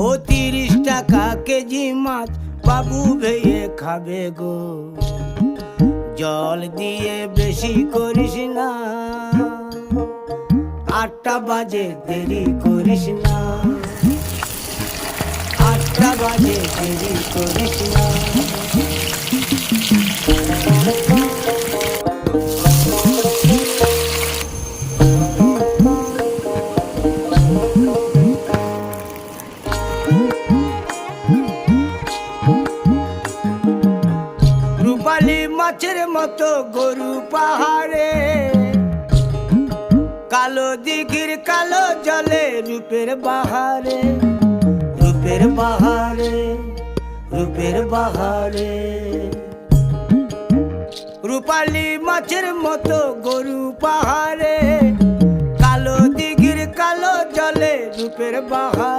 ও 30 টাকা কেজি মাছ বাবু ভেয়ে খাবে গো। জল দিয়ে বেশি করিস না, 8টা বাজে দেরি করিস না, 8টা বাজে দেরি করিস না। রূপালী মাছের মতো গরু পাহাড়ে, কালো দিঘির কালো জলে রূপের বাহারে, রূপের বাহারে, রূপের বাহারে। রূপালী মাছের মতো গরু পাহাড়ে, কালো দিঘির কালো জলে রূপের বাহারে।